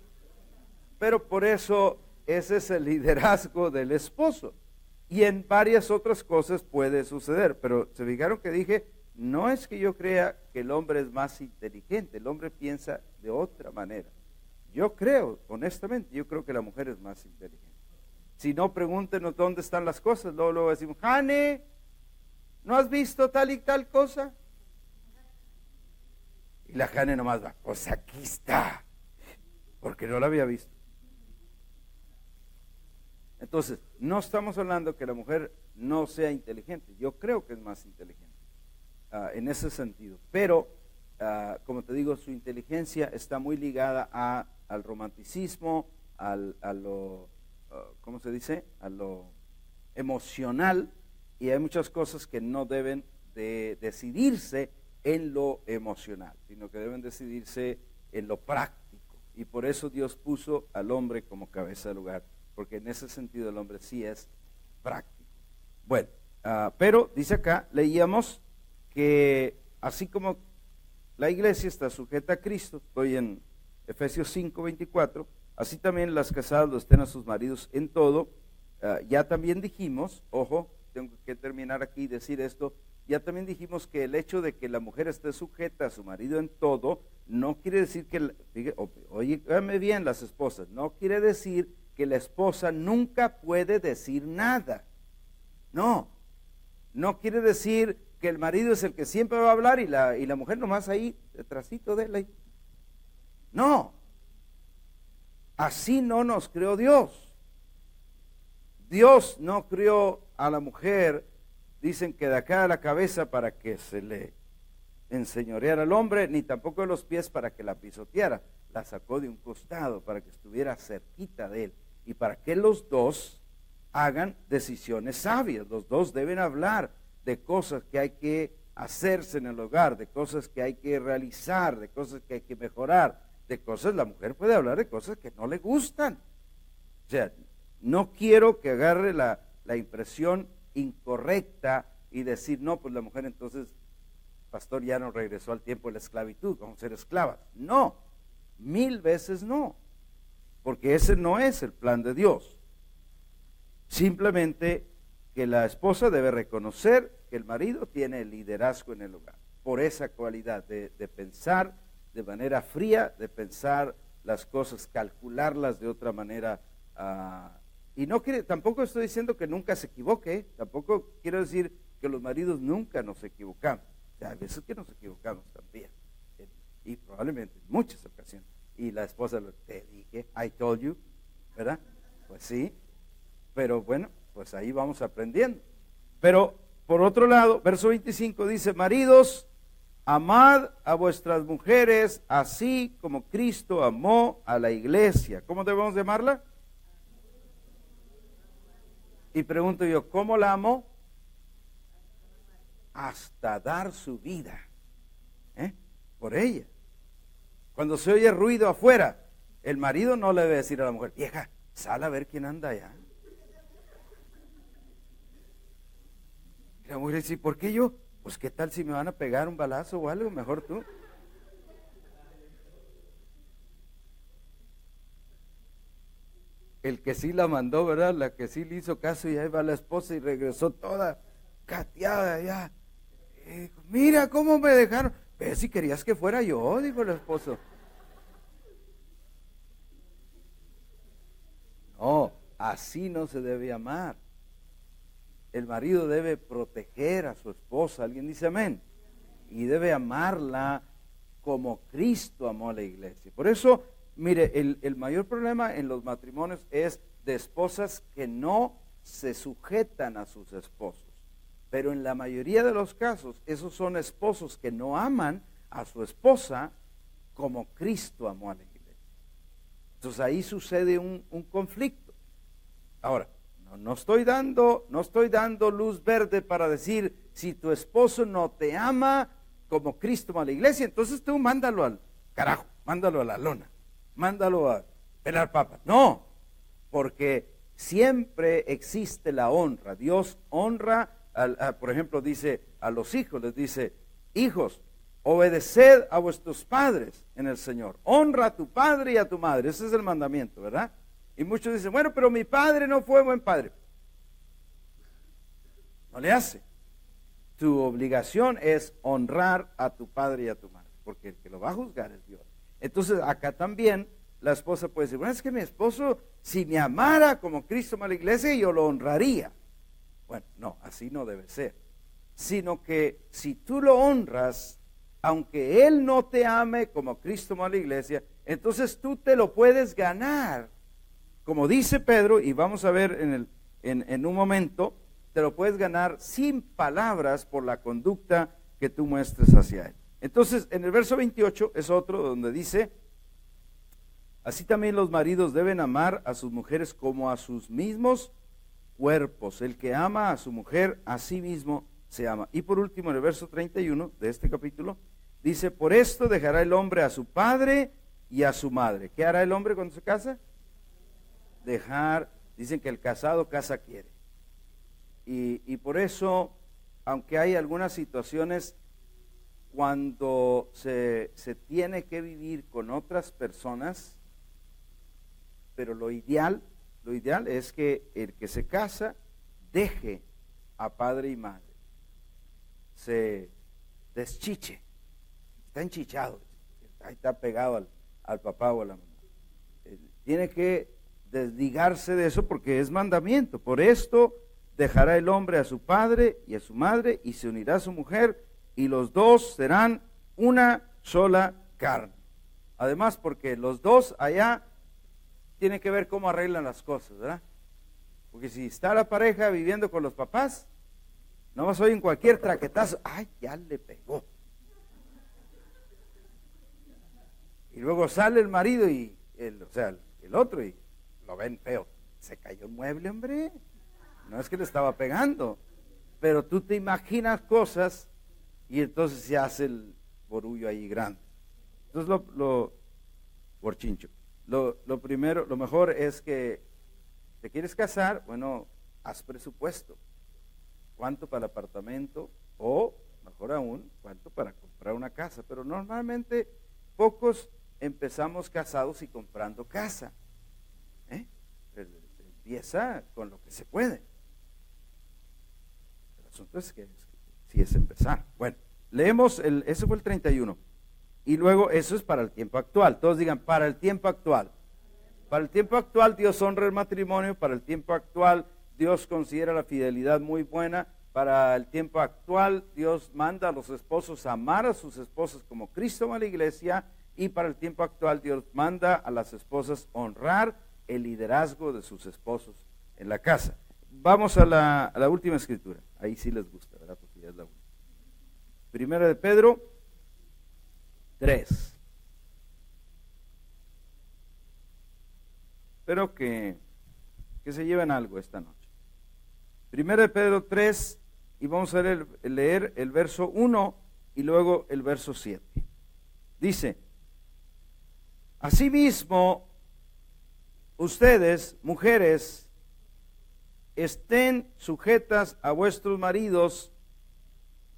Pero por eso ese es el liderazgo del esposo. Y en varias otras cosas puede suceder. Pero se fijaron que dije, no es que yo crea que el hombre es más inteligente, el hombre piensa de otra manera. Yo creo, honestamente, yo creo que la mujer es más inteligente. Si no, pregúntenos dónde están las cosas. Luego decimos, Jane, ¿no has visto tal y tal cosa? Y la Jane nomás va, pues aquí está, porque no la había visto. Entonces, no estamos hablando que la mujer no sea inteligente. Yo creo que es más inteligente en ese sentido. Pero, como te digo, su inteligencia está muy ligada al romanticismo, a lo, ¿cómo se dice? A lo emocional, y hay muchas cosas que no deben de decidirse en lo emocional, sino que deben decidirse en lo práctico. Y por eso Dios puso al hombre como cabeza del hogar, porque en ese sentido el hombre sí es práctico. Bueno, pero dice acá, leíamos que así como la iglesia está sujeta a Cristo, estoy en Efesios 5:24, así también las casadas lo estén a sus maridos en todo. Ya también dijimos, ojo, tengo que terminar aquí y decir esto, ya también dijimos que el hecho de que la mujer esté sujeta a su marido en todo, no quiere decir que, óyeme bien las esposas, no quiere decir que la esposa nunca puede decir nada. No quiere decir que el marido es el que siempre va a hablar y la mujer nomás ahí, detrásito de él. No, así no nos creó Dios. Dios no crió a la mujer, dicen que de acá a la cabeza para que se le enseñoreara al hombre, ni tampoco de los pies para que la pisoteara. La sacó de un costado para que estuviera cerquita de él y para que los dos hagan decisiones sabias. Los dos deben hablar de cosas que hay que hacerse en el hogar, de cosas que hay que realizar, de cosas que hay que mejorar, de cosas, la mujer puede hablar de cosas que no le gustan. O sea, no quiero que agarre la impresión incorrecta y decir, no, pues la mujer entonces, pastor, ya no regresó al tiempo de la esclavitud, vamos a ser esclavas. No, 1000 veces no, porque ese no es el plan de Dios. Simplemente que la esposa debe reconocer que el marido tiene el liderazgo en el hogar, por esa cualidad de pensar de manera fría, de pensar las cosas, calcularlas de otra manera. Y no quiere, tampoco estoy diciendo que nunca se equivoque, tampoco quiero decir que los maridos nunca nos equivocamos. O sea, hay veces que nos equivocamos también, y probablemente en muchas ocasiones. Y la esposa te dije, I told you, ¿verdad? Pues sí, pero bueno, pues ahí vamos aprendiendo. Pero por otro lado, verso 25 dice, maridos, amad a vuestras mujeres así como Cristo amó a la iglesia. ¿Cómo debemos llamarla? Y pregunto yo, ¿cómo la amó? Hasta dar su vida por ella. Cuando se oye ruido afuera, el marido no le debe decir a la mujer, vieja, sal a ver quién anda allá. Y la mujer dice, ¿por qué yo? Pues qué tal si me van a pegar un balazo o algo, mejor tú. El que sí la mandó, ¿verdad? La que sí le hizo caso, y ahí va la esposa y regresó toda cateada ya. Dijo, mira cómo me dejaron. ¿Ves si querías que fuera yo? Dijo el esposo. No, así no se debe amar. el marido debe proteger a su esposa, alguien dice amén, y debe amarla como Cristo amó a la iglesia. Por eso, mire, el mayor problema en los matrimonios es de esposas que no se sujetan a sus esposos. Pero en la mayoría de los casos, esos son esposos que no aman a su esposa como Cristo amó a la iglesia. Entonces ahí sucede un conflicto. Ahora, no estoy dando luz verde para decir, si tu esposo no te ama como Cristo ama a la iglesia, entonces tú mándalo al carajo, mándalo a la lona, mándalo a pelar papas. No, porque siempre existe la honra. Dios honra, por ejemplo, dice a los hijos, les dice, hijos, obedeced a vuestros padres en el Señor. Honra a tu padre y a tu madre. Ese es el mandamiento, ¿verdad? Y muchos dicen, bueno, pero mi padre no fue buen padre. No le hace. Tu obligación es honrar a tu padre y a tu madre, porque el que lo va a juzgar es Dios. Entonces, acá también la esposa puede decir, bueno, es que mi esposo, si me amara como Cristo ama a la iglesia, yo lo honraría. Bueno, no, así no debe ser. Sino que si tú lo honras, aunque él no te ame como Cristo amó a la iglesia, entonces tú te lo puedes ganar. Como dice Pedro, y vamos a ver en un momento, te lo puedes ganar sin palabras por la conducta que tú muestres hacia él. Entonces, en el verso 28 es otro donde dice, así también los maridos deben amar a sus mujeres como a sus mismos cuerpos. El que ama a su mujer, a sí mismo se ama. Y por último, en el verso 31 de este capítulo, dice, por esto dejará el hombre a su padre y a su madre. ¿Qué hará el hombre cuando se casa? Dicen que el casado casa quiere. Y por eso, aunque hay algunas situaciones cuando se tiene que vivir con otras personas, pero lo ideal es que el que se casa deje a padre y madre, se deschiche, está enchichado, ahí está pegado al papá o a la mamá. Tiene que desligarse de eso porque es mandamiento. Por esto dejará el hombre a su padre y a su madre y se unirá a su mujer y los dos serán una sola carne. Además, porque los dos allá tienen que ver cómo arreglan las cosas, ¿verdad? Porque si está la pareja viviendo con los papás, no más oyen cualquier traquetazo, ¡ay, ya le pegó! Y luego sale el marido y el otro y lo ven feo. Se cayó el mueble, hombre. No es que le estaba pegando, pero tú te imaginas cosas y entonces se hace el borullo ahí grande. Entonces borchincho. Lo primero, lo mejor es que te quieres casar, bueno, haz presupuesto. ¿Cuánto para el apartamento? O, mejor aún, ¿cuánto para comprar una casa? Pero normalmente pocos empezamos casados y comprando casa. Se empieza con lo que se puede. El asunto es que sí es empezar. Bueno, leemos, ese fue el 31. Y luego eso es para el tiempo actual. Todos digan, para el tiempo actual. Para el tiempo actual Dios honra el matrimonio. Para el tiempo actual Dios considera la fidelidad muy buena. Para el tiempo actual Dios manda a los esposos a amar a sus esposas como Cristo ama a la iglesia. Y para el tiempo actual Dios manda a las esposas honrar el liderazgo de sus esposos en la casa. Vamos a la última escritura. Ahí sí les gusta, ¿verdad? Porque ya es la última. Primera de Pedro 3. Espero que se lleven algo esta noche. Primera de Pedro 3, y vamos a leer el verso 1 y luego el verso 7. Dice, asimismo, ustedes, mujeres, estén sujetas a vuestros maridos,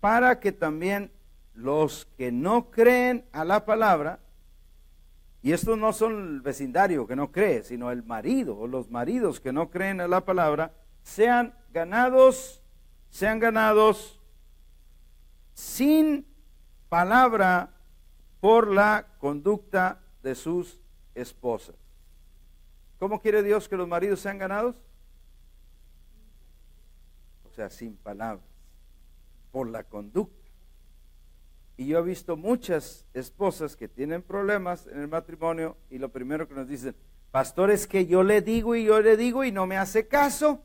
para que también los que no creen a la palabra, y estos no son el vecindario que no cree, sino el marido o los maridos que no creen a la palabra, sean ganados sin palabra por la conducta de sus esposas. ¿Cómo quiere Dios que los maridos sean ganados? sea, sin palabras, por la conducta. Y yo he visto muchas esposas que tienen problemas en el matrimonio y lo primero que nos dicen, pastor, es que yo le digo y no me hace caso.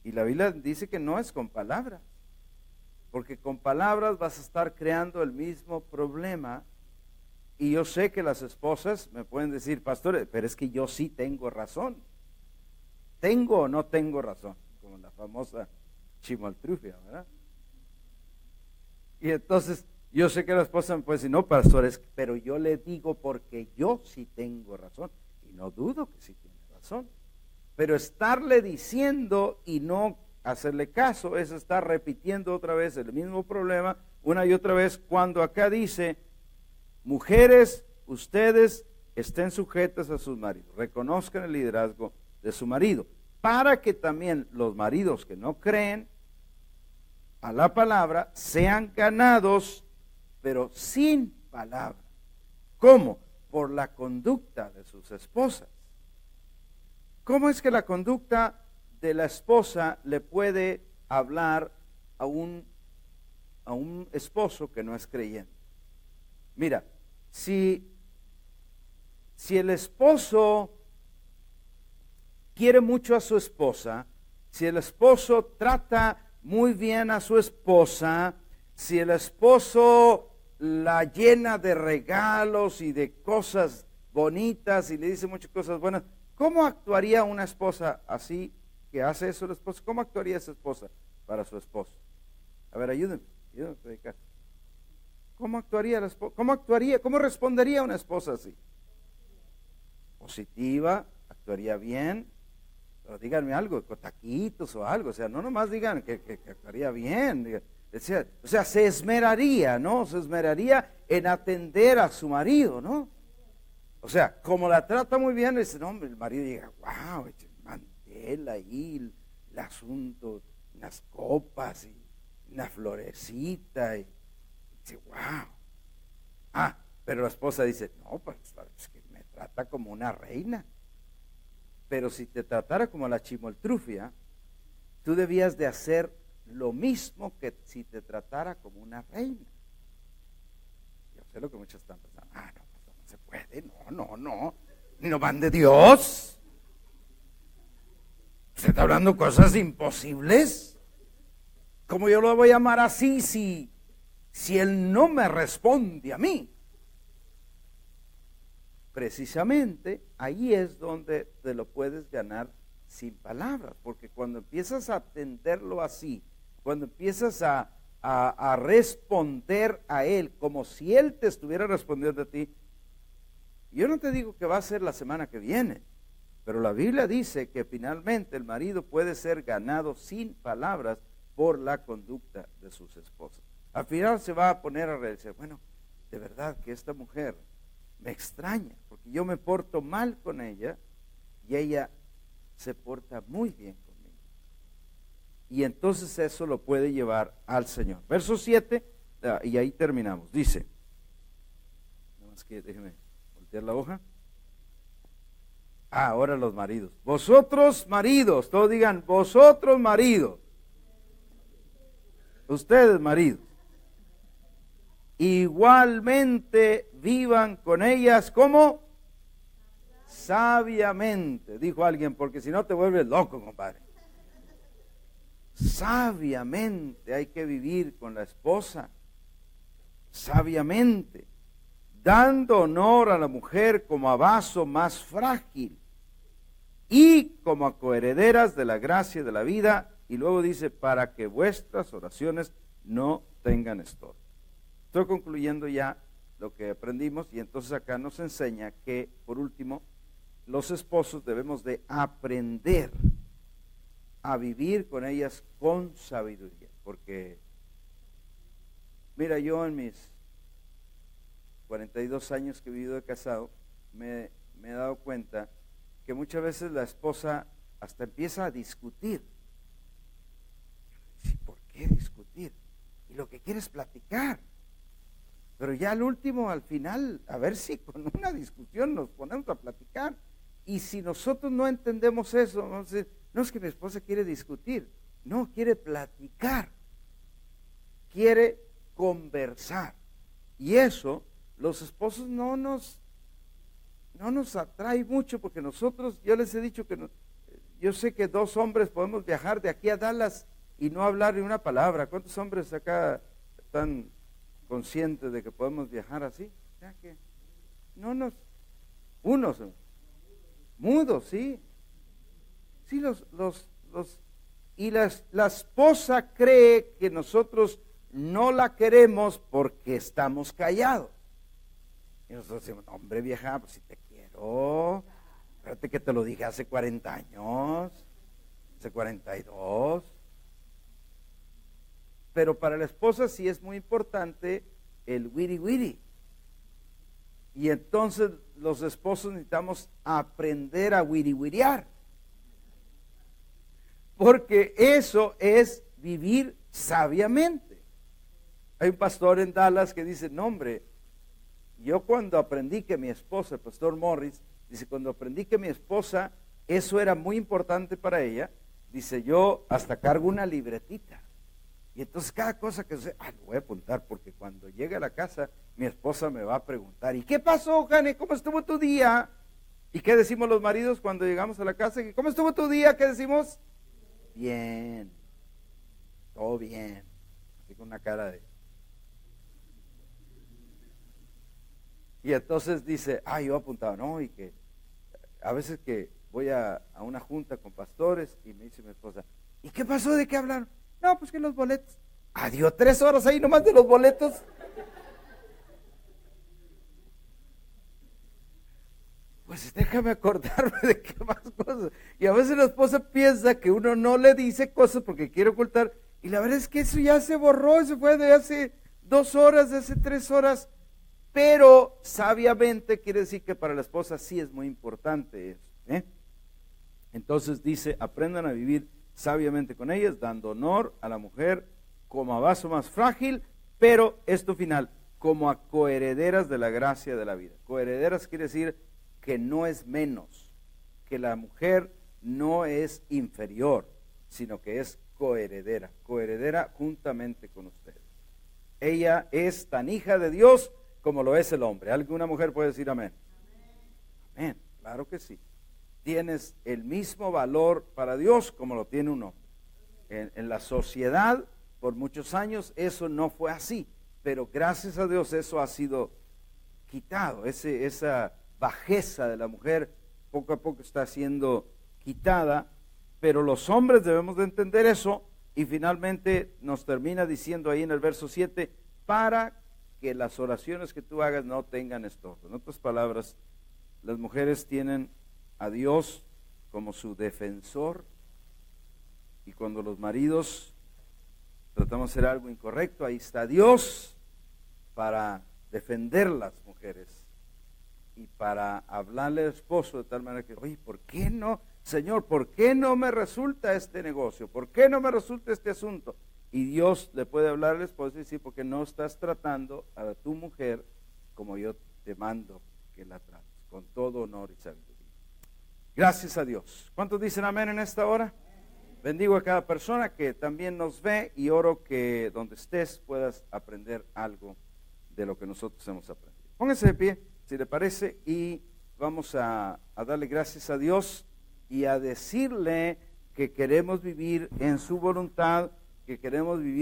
Y la Biblia dice que no es con palabras, porque con palabras vas a estar creando el mismo problema. Y yo sé que las esposas me pueden decir, pastor, pero es que yo sí tengo razón. ¿Tengo o no tengo razón? Como la famosa chimoltrufia, ¿verdad? Y entonces yo sé que la esposa me puede decir, no, pastor, pero yo le digo porque yo sí tengo razón. Y no dudo que sí tiene razón. Pero estarle diciendo y no hacerle caso es estar repitiendo otra vez el mismo problema una y otra vez, cuando acá dice, mujeres, ustedes estén sujetas a sus maridos, reconozcan el liderazgo de su marido, para que también los maridos que no creen a la palabra sean ganados, pero sin palabra. ¿Cómo? Por la conducta de sus esposas. ¿Cómo es que la conducta de la esposa le puede hablar a un esposo que no es creyente? Mira, si el esposo quiere mucho a su esposa, si el esposo trata muy bien a su esposa, si el esposo la llena de regalos y de cosas bonitas y le dice muchas cosas buenas, ¿cómo actuaría una esposa así que hace eso la esposa? ¿Cómo actuaría esa esposa para su esposo? A ver, ayúdenme a predicar. ¿Cómo actuaría la esposa? ¿Cómo respondería una esposa así? Positiva, actuaría bien. Pero díganme algo, con taquitos o algo, o sea, no nomás digan que actuaría bien, o sea, se esmeraría, ¿no? Se esmeraría en atender a su marido, ¿no? O sea, como la trata muy bien, dice, no, el marido llega, wow, mantel ahí, el asunto, unas copas y una florecita, y dice, wow. Ah, pero la esposa dice, no, pues es que me trata como una reina. Pero si te tratara como la chimoltrufia, tú debías de hacer lo mismo que si te tratara como una reina. Yo sé lo que muchos están pensando, no se puede, no van de Dios. ¿Usted está hablando cosas imposibles? ¿Cómo yo lo voy a amar así si él no me responde a mí? Precisamente ahí es donde te lo puedes ganar sin palabras, porque cuando empiezas a atenderlo así, cuando empiezas a responder a él como si él te estuviera respondiendo a ti, yo no te digo que va a ser la semana que viene, pero la Biblia dice que finalmente el marido puede ser ganado sin palabras por la conducta de sus esposas. Al final se va a poner a decir, bueno, de verdad que esta mujer me extraña, porque yo me porto mal con ella y ella se porta muy bien conmigo. Y entonces eso lo puede llevar al Señor. Verso 7, y ahí terminamos. Dice, nada más que déjeme voltear la hoja. Ahora los maridos. Vosotros maridos, todos digan, vosotros maridos. Ustedes maridos. Igualmente vivan con ellas como sabiamente, dijo alguien, porque si no te vuelves loco, compadre. Sabiamente hay que vivir con la esposa, sabiamente, dando honor a la mujer como a vaso más frágil y como a coherederas de la gracia de la vida, y luego dice, para que vuestras oraciones no tengan estorbo. Estoy concluyendo ya lo que aprendimos y entonces acá nos enseña que, por último, los esposos debemos de aprender a vivir con ellas con sabiduría. Porque, mira, yo en mis 42 años que he vivido de casado, me he dado cuenta que muchas veces la esposa hasta empieza a discutir. ¿Por qué discutir? Y lo que quiere es platicar. Pero ya al último, al final, a ver si con una discusión nos ponemos a platicar. Y si nosotros no entendemos eso, vamos a decir, no es que mi esposa quiere discutir, No, quiere platicar, quiere conversar. Y eso, los esposos no nos atrae mucho, porque nosotros, yo les he dicho que yo sé que 2 hombres podemos viajar de aquí a Dallas y no hablar ni una palabra. ¿Cuántos hombres acá están conscientes de que podemos viajar así? Ya que unos mudos, sí. Sí, y la esposa cree que nosotros no la queremos porque estamos callados. Y nosotros decimos, hombre vieja, pues si te quiero, fíjate que te lo dije hace 40 años, hace 42. Pero para la esposa sí es muy importante el wiri wiri. Y entonces los esposos necesitamos aprender a wiri wiriar. Porque eso es vivir sabiamente. Hay un pastor en Dallas que dice, no hombre, yo cuando aprendí que mi esposa, el pastor Morris, dice, cuando aprendí que mi esposa, eso era muy importante para ella, dice, yo hasta cargo una libretita. Y entonces cada cosa que sé, lo voy a apuntar, porque cuando llegue a la casa, mi esposa me va a preguntar, ¿y qué pasó, Jane? ¿Cómo estuvo tu día? ¿Y qué decimos los maridos cuando llegamos a la casa? ¿Cómo estuvo tu día? ¿Qué decimos? Bien, todo bien. Así con una cara de... Y entonces dice, yo apuntaba, no, y que a veces que voy a una junta con pastores y me dice mi esposa, ¿y qué pasó? ¿De qué hablaron? No, pues que los boletos. Dio 3 horas ahí nomás de los boletos. Pues déjame acordarme de qué más cosas. Y a veces la esposa piensa que uno no le dice cosas porque quiere ocultar. Y la verdad es que eso ya se borró, eso fue de hace 2 horas, de hace 3 horas. Pero sabiamente quiere decir que para la esposa sí es muy importante eso. Entonces dice, aprendan a vivir sabiamente con ellas, dando honor a la mujer como a vaso más frágil, pero esto final, como a coherederas de la gracia de la vida. Coherederas quiere decir que no es menos, que la mujer no es inferior, sino que es coheredera juntamente con ustedes. Ella es tan hija de Dios como lo es el hombre. ¿Alguna mujer puede decir amén? Amén, claro que sí. Tienes el mismo valor para Dios como lo tiene un hombre. En la sociedad, por muchos años, eso no fue así, pero gracias a Dios eso ha sido quitado. Esa bajeza de la mujer poco a poco está siendo quitada, pero los hombres debemos de entender eso, y finalmente nos termina diciendo ahí en el verso 7, para que las oraciones que tú hagas no tengan estorbo. En otras palabras, las mujeres tienen a Dios como su defensor, y cuando los maridos tratamos de hacer algo incorrecto, ahí está Dios para defender las mujeres y para hablarle al esposo de tal manera que, oye, ¿por qué no, Señor? ¿Por qué no me resulta este negocio? ¿Por qué no me resulta este asunto? Y Dios le puede hablar al esposo y decir, porque no estás tratando a tu mujer como yo te mando que la trates, con todo honor y sabiduría. Gracias a Dios. ¿Cuántos dicen amén en esta hora? Bendigo a cada persona que también nos ve, y oro que donde estés puedas aprender algo de lo que nosotros hemos aprendido. Póngase de pie, si le parece, y vamos a darle gracias a Dios y a decirle que queremos vivir en su voluntad, que queremos vivir